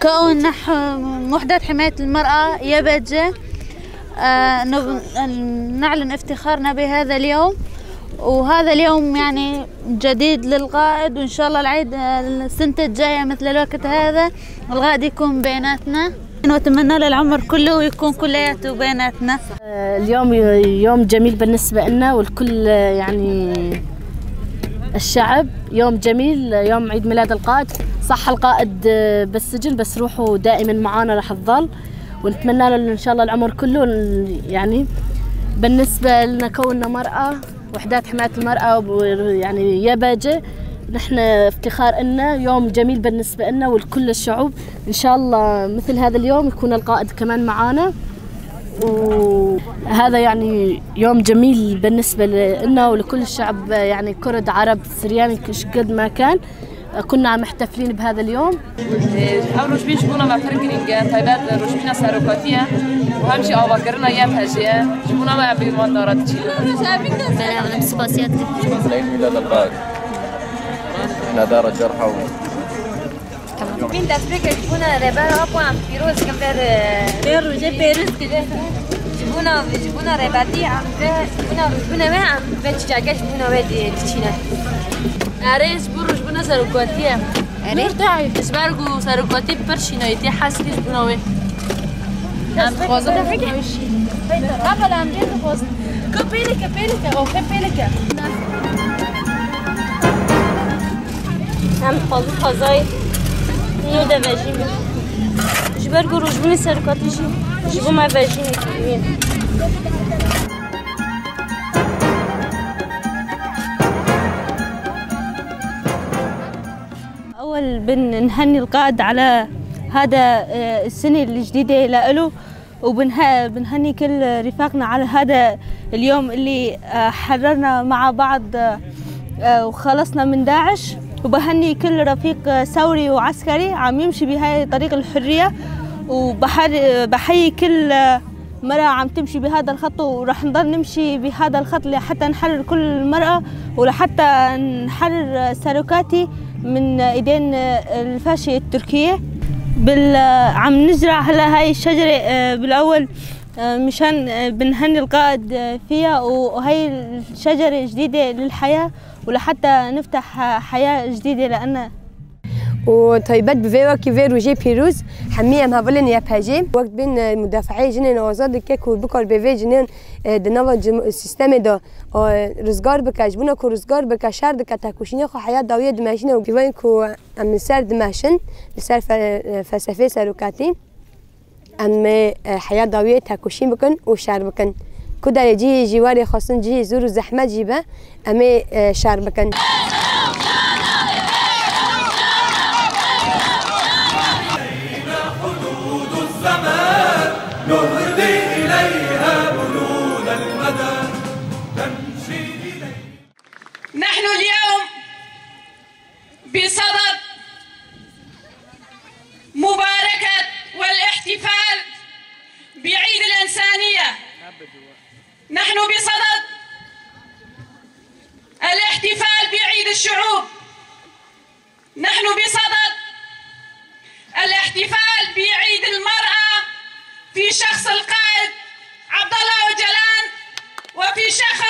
كون وحدة حماية المرأة يبجة نعلن افتخارنا بهذا اليوم، وهذا اليوم يعني جديد للقائد، وإن شاء الله العيد السنة الجاية مثل الوقت هذا القائد يكون بيناتنا، وأتمنى له العمر كله ويكون كلياته بيناتنا. اليوم يوم جميل بالنسبة لنا والكل، يعني الشعب يوم جميل، يوم عيد ميلاد القائد. صح القائد بالسجن بس روحه دائما معانا راح تظل، ونتمنى له ان شاء الله العمر كله. يعني بالنسبه لنا كوننا مراه وحدات حمايه المراه يعني يبجه، نحن افتخار لنا، يوم جميل بالنسبه لنا ولكل الشعوب. ان شاء الله مثل هذا اليوم يكون القائد كمان معانا، وهذا يعني يوم جميل بالنسبه لنا ولكل الشعب، يعني كرد عرب سريان قد ما كان كنا محتفلين بهذا اليوم. روشبين جبونا ما فرقرينجا تايبات روشبينا ساروكاتيا وهمشي آواقرنا يام هجيا جبونا ما بيمان دارات تشيل. أنا بسباسيات. عيد ميلاد القائد. إحنا دار الجرحى. مين تفرق جبونا ربا أبو عم فيروز كم بير جب بيروز كده. جبونا رباتي عم جبونا ما عم بتشجعش جبونا ودي تشينا. أريس بروش بنا ساروكاتيا. أريس تعي تسبارجو ساروكاتي برشينا يتي حاسس بنا وين. عم خوازم. قبل عم جيت خوازم. كبيلك أو كبيلك. عم خوازاي. يو ده فاجين. جبارجو روش بنا ساروكاتي شي. جبوا ما فاجين كمين. أول بنهني القائد على هذا السنة الجديدة له، وبنهني كل رفاقنا على هذا اليوم اللي حررنا مع بعض وخلصنا من داعش، وبهني كل رفيق ثوري وعسكري عم يمشي بهاي طريق الحرية، وبحيي كل مرأة عم تمشي بهذا الخط، ورح نضل نمشي بهذا الخط لحتى نحرر كل مرأة ولحتى نحرر ساروكاتي من ايدين الفاشية التركية. عم نزرع هلا هاي الشجرة بالاول مشان بنهني القائد فيها، وهي الشجرة جديدة للحياة ولحتى نفتح حياة جديدة لنا. وطيبات بفيرا كي روجي بيروز حمية مهبلن يا باجي وقت بين مدافعي جنين وزاد كيك وبكر بفي جنين دنوا السيستم دا رزقار بكاجبونا كو رزقار بكشار دك تاكوشيني خو حياة داوية دماشينه وكيفين كو ام سر دماشن لسر فلسفة ساروكاتي ام حياة داوية تاكوشين بكن وشار بكن كده يجي جواري خاصن جي زور زحمة جيبه ام شار بكن. نهدي إليها بلود المدى تمشي إليه. نحن اليوم بصدد مباركة والاحتفال بعيد الإنسانية. نحن بصدد الاحتفال بعيد الشعوب. نحن بصدد الاحتفال بعيد المرأة في شخص القائد عبد الله أوجلان، وفي شخص